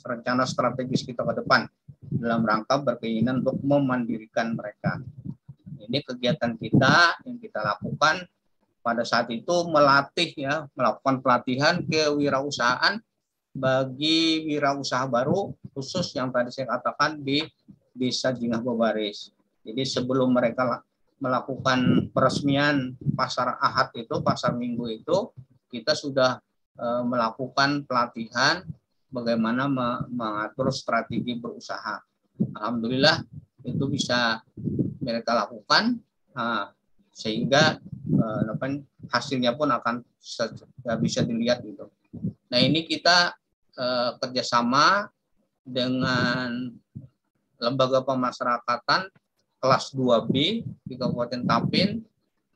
rencana strategis kita ke depan dalam rangka berkeinginan untuk memandirikan mereka. Ini kegiatan kita yang kita lakukan pada saat itu melatih ya, melakukan pelatihan kewirausahaan bagi wirausaha baru, khusus yang tadi saya katakan di Desa Jingah Babaris. Jadi sebelum mereka melakukan peresmian pasar Ahad itu, pasar Minggu itu, kita sudah melakukan pelatihan bagaimana mengatur strategi berusaha. Alhamdulillah itu bisa mereka lakukan, sehingga hasilnya pun akan bisa dilihat gitu. Nah, ini kita kerjasama dengan lembaga pemasyarakatan kelas 2B di Kabupaten Tapin,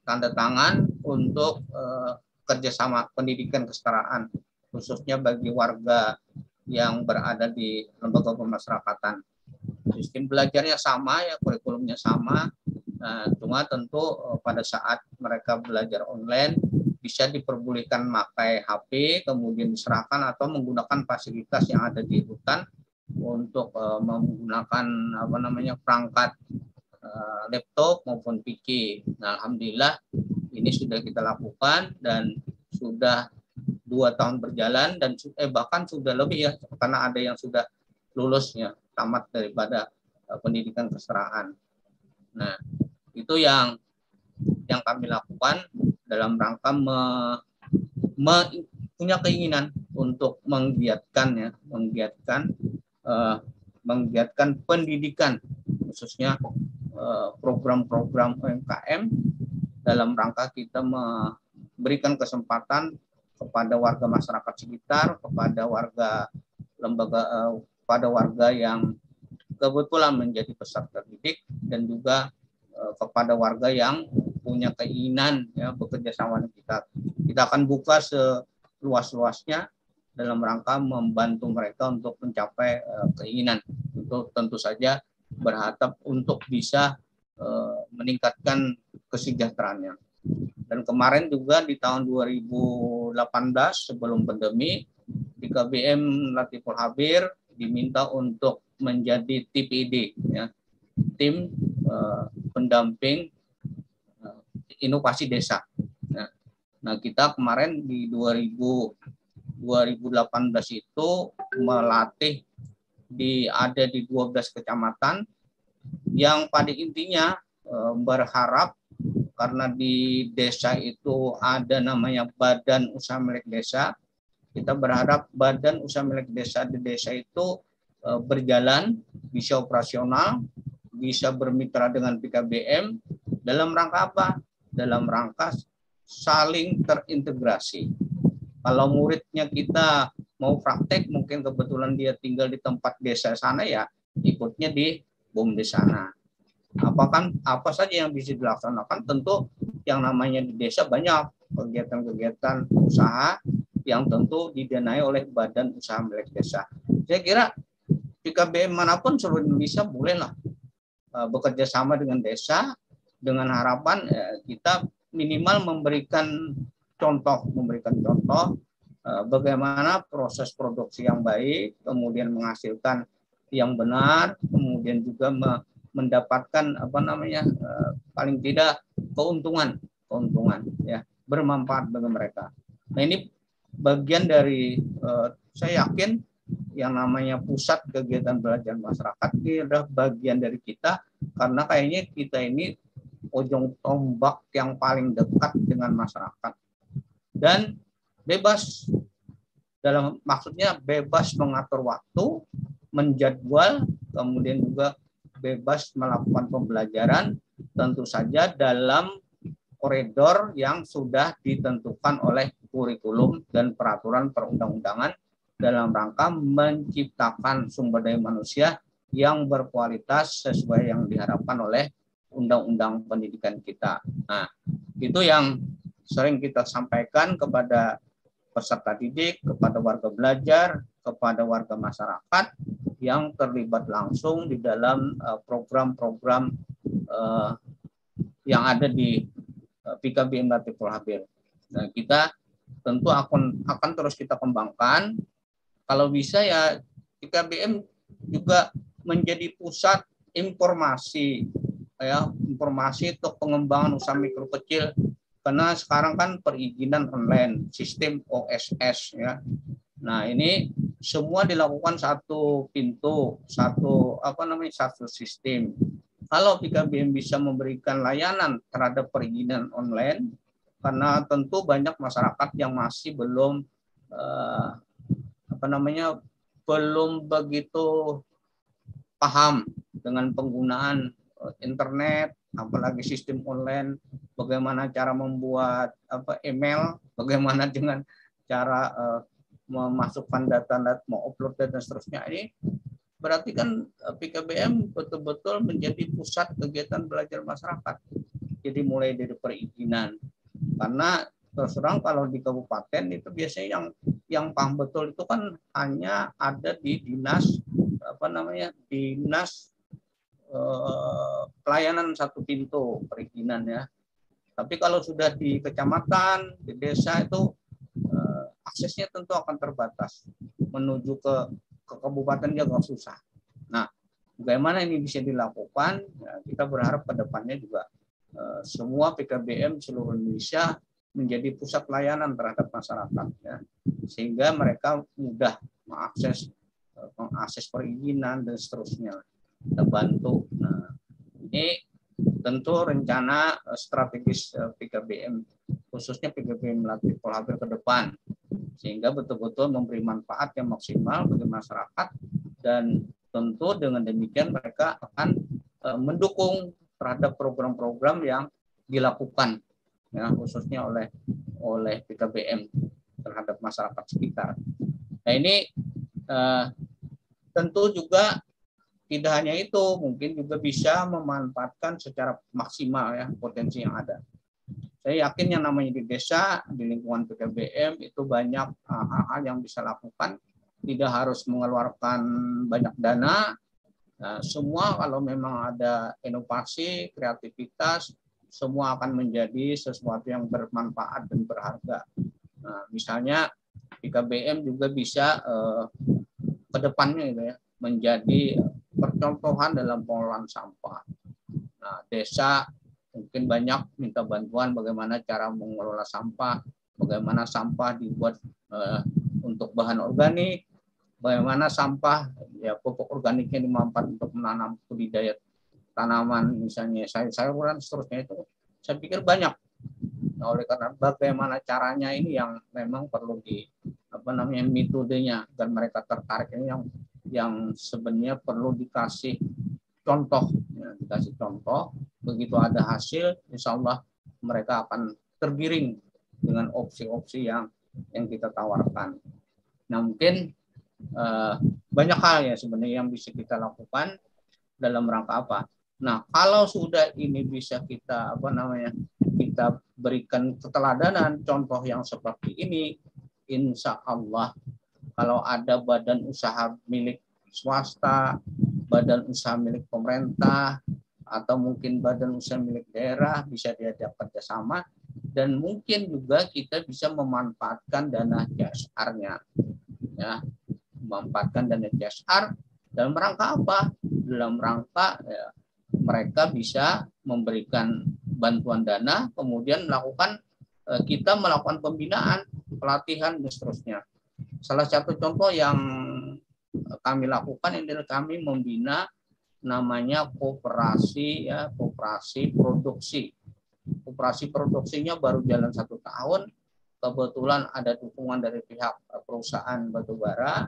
tanda tangan untuk kerjasama pendidikan kesetaraan, khususnya bagi warga yang berada di lembaga pemasyarakatan. Sistem belajarnya sama ya, kurikulumnya sama, cuma tentu pada saat mereka belajar online bisa diperbolehkan pakai HP, kemudian diserahkan atau menggunakan fasilitas yang ada di hutan untuk menggunakan perangkat laptop maupun PC. Nah, alhamdulillah ini sudah kita lakukan dan sudah 2 tahun berjalan dan bahkan sudah lebih ya, karena ada yang sudah lulusnya, tamat daripada pendidikan kesetaraan. Nah, itu yang kami lakukan dalam rangka punya keinginan untuk menggiatkan pendidikan, khususnya program-program UMKM dalam rangka kita memberikan kesempatan kepada warga masyarakat sekitar, kepada warga yang kebetulan menjadi peserta didik, dan juga kepada warga yang punya keinginan ya bekerja sama dengan kita. Kita akan buka seluas-luasnya dalam rangka membantu mereka untuk mencapai keinginan. Itu tentu saja berharap untuk bisa meningkatkan kesejahteraannya. Dan kemarin juga di tahun 2018 sebelum pandemi, BKBM Latiful Habir diminta untuk menjadi TPID, ya, tim pendamping inovasi desa. Nah, kita kemarin di 2018 itu melatih ada di 12 kecamatan yang pada intinya berharap, karena di desa itu ada namanya badan usaha milik desa, kita berharap badan usaha milik desa di desa itu berjalan, bisa operasional, bisa bermitra dengan PKBM dalam rangka apa? Dalam rangka saling terintegrasi. Kalau muridnya kita mau praktek, mungkin kebetulan dia tinggal di tempat desa sana, ya ikutnya di BUMDes sana. Apa saja yang bisa dilaksanakan? Tentu yang namanya di desa banyak kegiatan-kegiatan usaha yang tentu didanai oleh badan usaha milik desa. Saya kira PKBM manapun seluruh Indonesia bolehlah bekerja sama dengan desa, dengan harapan kita minimal memberikan contoh bagaimana proses produksi yang baik, kemudian menghasilkan yang benar, kemudian juga mendapatkan paling tidak keuntungan ya, bermanfaat bagi mereka. Nah, ini bagian dari saya yakin yang namanya pusat kegiatan belajar masyarakat ini adalah bagian dari kita, karena kayaknya kita ini ujung tombak yang paling dekat dengan masyarakat dan bebas maksudnya bebas mengatur waktu, menjadwal, kemudian juga bebas melakukan pembelajaran, tentu saja dalam koridor yang sudah ditentukan oleh kurikulum dan peraturan perundang-undangan dalam rangka menciptakan sumber daya manusia yang berkualitas sesuai yang diharapkan oleh undang-undang pendidikan kita. Nah, itu yang sering kita sampaikan kepada peserta didik, kepada warga belajar, kepada warga masyarakat yang terlibat langsung di dalam program-program yang ada di PKBM Latiful Habir. Nah, kita tentu akan terus kita kembangkan. Kalau bisa ya PKBM juga menjadi pusat informasi untuk pengembangan usaha mikro kecil, karena sekarang kan perizinan online, sistem OSS ya. Nah, ini semua dilakukan satu pintu, satu sistem. Kalau PKBM bisa memberikan layanan terhadap perizinan online, karena tentu banyak masyarakat yang masih belum belum begitu paham dengan penggunaan internet, apalagi sistem online, bagaimana cara membuat email, bagaimana dengan cara memasukkan data, mau upload dan seterusnya. Ini berarti kan PKBM betul-betul menjadi pusat kegiatan belajar masyarakat. Jadi mulai dari perizinan, karena terus terang kalau di kabupaten itu biasanya yang paham betul itu kan hanya ada di dinas pelayanan satu pintu perizinan ya. Tapi kalau sudah di kecamatan, di desa itu aksesnya tentu akan terbatas. Menuju ke kabupaten juga susah. Nah, bagaimana ini bisa dilakukan? Ya, kita berharap ke depannya juga semua PKBM seluruh Indonesia menjadi pusat layanan terhadap masyarakat ya. Sehingga mereka mudah mengakses perizinan dan seterusnya. Kita bantu. Nah, ini tentu rencana strategis PKBM, khususnya PKBM Latiful Habir ke depan, sehingga betul-betul memberi manfaat yang maksimal bagi masyarakat, dan tentu dengan demikian mereka akan mendukung terhadap program-program yang dilakukan ya, khususnya oleh PKBM terhadap masyarakat sekitar. Nah, ini tentu juga tidak hanya itu, mungkin juga bisa memanfaatkan secara maksimal ya potensi yang ada. Saya yakin yang namanya di desa, di lingkungan PKBM itu banyak hal-hal yang bisa lakukan, tidak harus mengeluarkan banyak dana. Nah, semua kalau memang ada inovasi, kreativitas, semua akan menjadi sesuatu yang bermanfaat dan berharga. Nah, misalnya PKBM juga bisa ke depannya gitu ya, menjadi percontohan dalam pengelolaan sampah. Nah, desa mungkin banyak minta bantuan bagaimana cara mengelola sampah, bagaimana sampah dibuat untuk bahan organik, bagaimana sampah ya pupuk organiknya dimanfaatkan untuk menanam budidaya tanaman, misalnya sayur-sayuran, seterusnya. Itu saya pikir banyak. Nah, oleh karena bagaimana caranya ini yang memang perlu metodenya, dan mereka tertarik ini yang yang sebenarnya perlu dikasih contoh, ya, dikasih contoh. Begitu ada hasil, insya Allah mereka akan tergiring dengan opsi-opsi yang kita tawarkan. Nah, mungkin banyak hal ya sebenarnya yang bisa kita lakukan dalam rangka apa. Nah, kalau sudah ini bisa kita kita berikan keteladanan contoh yang seperti ini, insya Allah kalau ada badan usaha milik swasta, badan usaha milik pemerintah, atau mungkin badan usaha milik daerah bisa diajak kerjasama, dan mungkin juga kita bisa memanfaatkan dana CSR-nya, ya, memanfaatkan dana CSR dalam rangka apa? Dalam rangka ya, mereka bisa memberikan bantuan dana, kemudian kita melakukan pembinaan, pelatihan, dan seterusnya. Salah satu contoh yang kami lakukan adalah kami membina namanya koperasi, ya, koperasi produksi. Koperasi produksinya baru jalan 1 tahun. Kebetulan ada dukungan dari pihak perusahaan batubara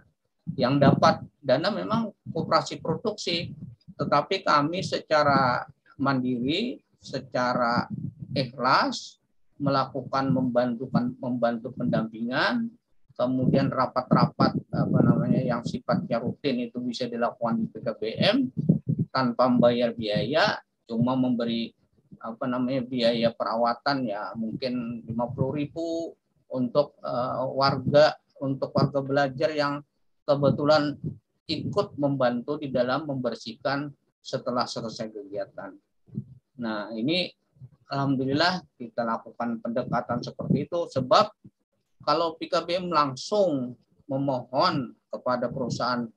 yang dapat dana, memang koperasi produksi, tetapi kami secara mandiri, secara ikhlas melakukan membantu pendampingan, kemudian rapat-rapat yang sifatnya rutin itu bisa dilakukan di PKBM tanpa membayar biaya, cuma memberi biaya perawatan ya mungkin 50.000 untuk warga belajar yang kebetulan ikut membantu di dalam membersihkan setelah selesai kegiatan. Nah, ini alhamdulillah kita lakukan pendekatan seperti itu, sebab kalau PKBM langsung memohon kepada perusahaan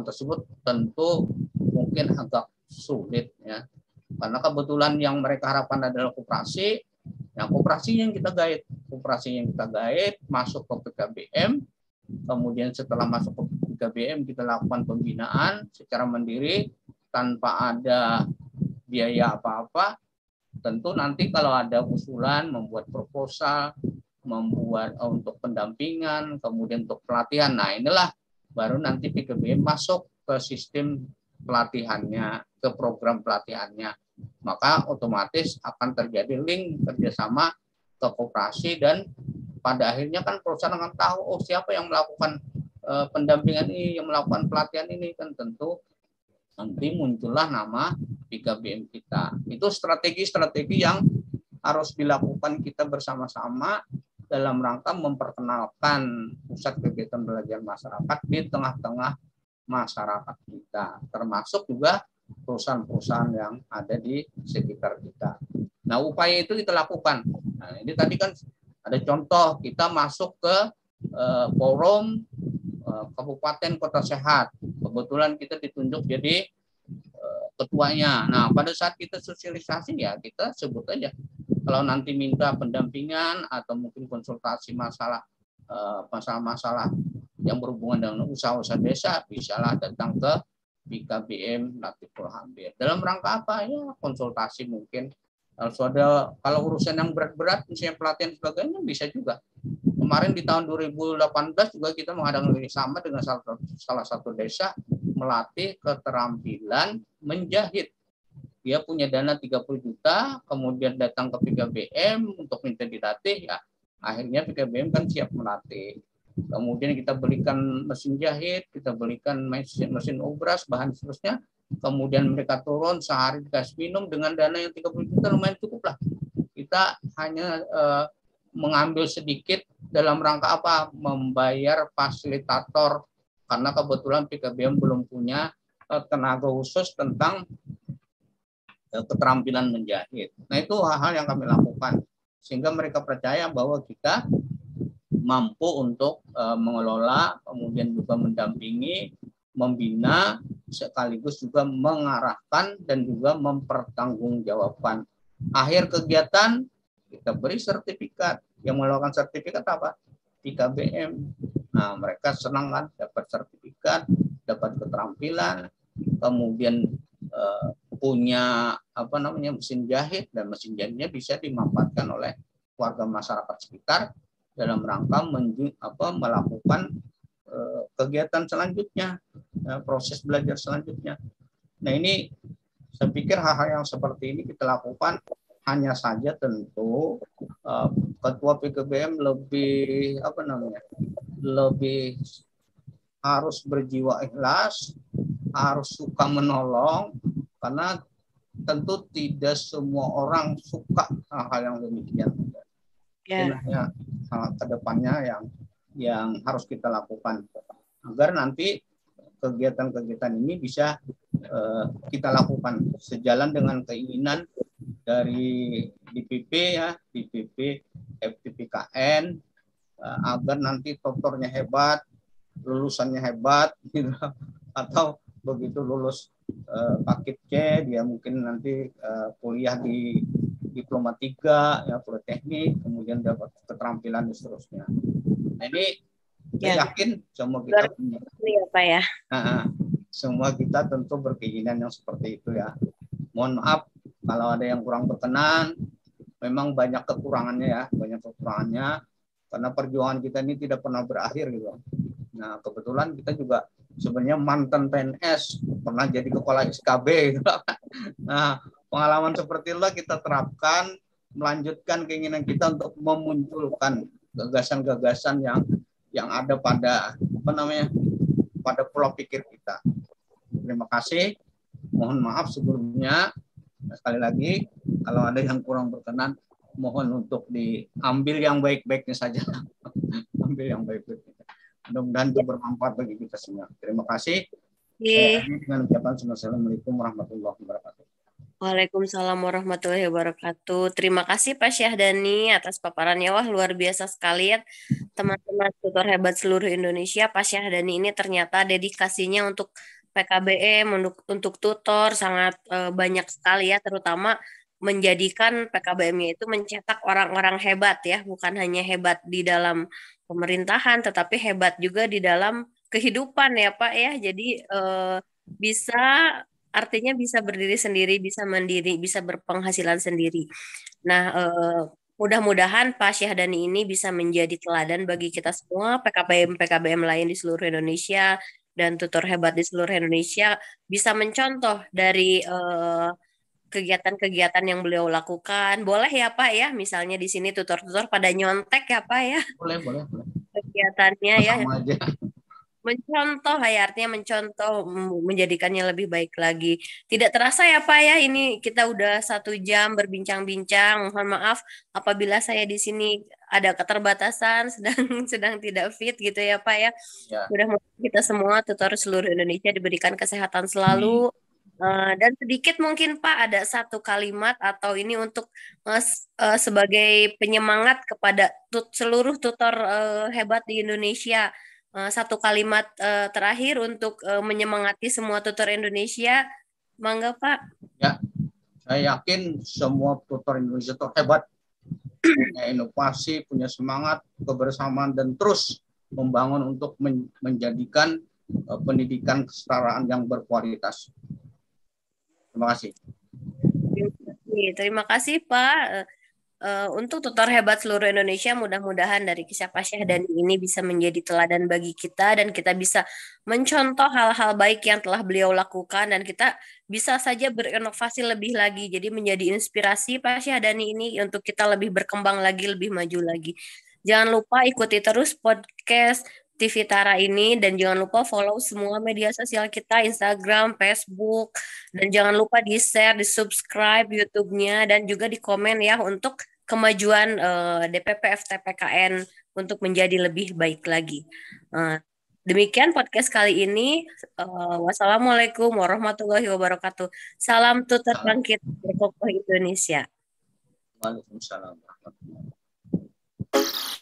tersebut tentu mungkin agak sulit, ya. Karena kebetulan yang mereka harapkan adalah koperasi. Nah, koperasi yang kita guide masuk ke PKBM. Kemudian setelah masuk ke PKBM kita lakukan pembinaan secara mandiri tanpa ada biaya apa-apa. Tentu nanti kalau ada usulan membuat proposal, membuat untuk pendampingan, kemudian untuk pelatihan. Nah, inilah baru nanti PKBM masuk ke sistem pelatihannya, ke program pelatihannya. Maka otomatis akan terjadi link kerjasama ke koperasi, dan pada akhirnya kan perusahaan akan tahu siapa yang melakukan pendampingan ini, yang melakukan pelatihan ini, kan tentu nanti muncullah nama PKBM kita. Itu strategi-strategi yang harus dilakukan kita bersama-sama dalam rangka memperkenalkan pusat kegiatan belajar masyarakat di tengah-tengah masyarakat kita, termasuk juga perusahaan-perusahaan yang ada di sekitar kita. Nah, upaya itu kita lakukan. Nah, ini tadi kan ada contoh kita masuk ke forum Kabupaten Kota Sehat. Kebetulan kita ditunjuk jadi ketuanya. Nah, pada saat kita sosialisasi ya kita sebut aja. Kalau nanti minta pendampingan atau mungkin konsultasi masalah yang berhubungan dengan usaha-usaha desa, bisalah datang ke PKBM Latiful Khabir. Dalam rangka apa ya? Konsultasi mungkin. Kalau urusan yang berat-berat, misalnya pelatihan sebagainya bisa juga. Kemarin di tahun 2018 juga kita mengadakan sama dengan salah satu desa melatih keterampilan menjahit. Dia punya dana 30 juta, kemudian datang ke PKBM untuk minta dilatih, ya akhirnya PKBM kan siap melatih. Kemudian kita belikan mesin jahit, kita belikan mesin obras, bahan seterusnya. Kemudian mereka turun sehari dikasih minum dengan dana yang 30 juta, lumayan cukup lah. Kita hanya mengambil sedikit dalam rangka apa? Membayar fasilitator, karena kebetulan PKBM belum punya tenaga khusus tentang keterampilan menjahit. Nah, itu hal-hal yang kami lakukan sehingga mereka percaya bahwa kita mampu untuk mengelola, kemudian juga mendampingi, membina, sekaligus juga mengarahkan dan juga mempertanggungjawabkan. Akhir kegiatan kita beri sertifikat. Yang melakukan sertifikat apa? PKBM. Nah, mereka senang kan dapat sertifikat, dapat keterampilan, kemudian punya mesin jahit, dan mesin jahitnya bisa dimanfaatkan oleh warga masyarakat sekitar dalam rangka melakukan kegiatan selanjutnya. proses belajar selanjutnya. Nah ini saya pikir hal-hal yang seperti ini kita lakukan, hanya saja tentu Ketua PKBM lebih lebih harus berjiwa ikhlas, harus suka menolong, karena tentu tidak semua orang suka hal-hal yang demikian. Inilah kedepannya yang harus kita lakukan agar nanti kegiatan-kegiatan ini bisa kita lakukan sejalan dengan keinginan dari DPP DPP FTPKN, agar nanti tutornya hebat, lulusannya hebat, gitu. Atau begitu lulus paket C dia mungkin nanti kuliah di diploma 3 ya, politeknik, kemudian dapat keterampilan dan seterusnya. Nah, ini saya yakin semua kita punya, ya Pak ya. semua kita tentu berkeinginan yang seperti itu ya. Mohon maaf kalau ada yang kurang berkenan, memang banyak kekurangannya karena perjuangan kita ini tidak pernah berakhir gitu. Nah kebetulan kita juga sebenarnya mantan PNS, pernah jadi kepala SKB gitu. Nah pengalaman seperti itulah kita terapkan, melanjutkan keinginan kita untuk memunculkan gagasan-gagasan yang ada pada pada pola pikir kita. Terima kasih. Mohon maaf sebelumnya. Sekali lagi, kalau ada yang kurang berkenan, mohon untuk diambil yang baik-baiknya saja. Ambil yang baik-baiknya. Mudah-mudahan itu bermanfaat bagi kita semua. Terima kasih. Saya dengan ucapan Assalamualaikum warahmatullahi wabarakatuh. Waalaikumsalam warahmatullahi wabarakatuh. Terima kasih Pak Syahdani atas paparannya. Wah, luar biasa sekali ya teman-teman tutor hebat seluruh Indonesia. Pak Syahdani ini ternyata dedikasinya untuk PKBM, untuk tutor sangat banyak sekali ya, terutama menjadikan PKBM-nya itu mencetak orang-orang hebat ya, bukan hanya hebat di dalam pemerintahan, tetapi hebat juga di dalam kehidupan ya Pak ya. Jadi artinya bisa berdiri sendiri, bisa mandiri, bisa berpenghasilan sendiri. Nah, mudah-mudahan Pak Syahdani ini bisa menjadi teladan bagi kita semua, PKBM lain di seluruh Indonesia, dan tutor hebat di seluruh Indonesia bisa mencontoh dari kegiatan-kegiatan yang beliau lakukan. Boleh ya Pak ya, misalnya di sini tutor-tutor pada nyontek ya Pak ya. Boleh. Kegiatannya ya. Aja. Mencontoh ya, artinya mencontoh, menjadikannya lebih baik lagi. Tidak terasa ya Pak ya, ini kita udah 1 jam berbincang-bincang. Mohon maaf apabila saya di sini ada keterbatasan, sedang tidak fit gitu ya Pak ya. Mudah-mudahan kita semua tutor seluruh Indonesia diberikan kesehatan selalu. Dan sedikit mungkin Pak ada 1 kalimat atau ini untuk sebagai penyemangat kepada seluruh tutor hebat di Indonesia. 1 kalimat terakhir untuk menyemangati semua tutor Indonesia. Mangga Pak. Ya, saya yakin semua tutor Indonesia itu hebat, punya inovasi, punya semangat, kebersamaan, dan terus membangun untuk menjadikan pendidikan kesetaraan yang berkualitas. Terima kasih. Terima kasih Pak. Untuk tutor hebat seluruh Indonesia, mudah-mudahan dari kisah Pak Syahdani ini bisa menjadi teladan bagi kita dan kita bisa mencontoh hal-hal baik yang telah beliau lakukan dan kita bisa saja berinovasi lebih lagi. Jadi menjadi inspirasi Pak Syahdani ini untuk kita lebih berkembang lagi, lebih maju lagi. Jangan lupa ikuti terus podcast TV Tara ini dan jangan lupa follow semua media sosial kita, Instagram, Facebook, dan jangan lupa di-share, di-subscribe YouTube-nya dan juga di komen ya untuk kemajuan DPP FTPKN untuk menjadi lebih baik lagi. Demikian podcast kali ini. Wassalamualaikum warahmatullahi wabarakatuh. Salam tutor bangkit berkokoh Indonesia. Waalaikumsalam warahmatullahi wabarakatuh.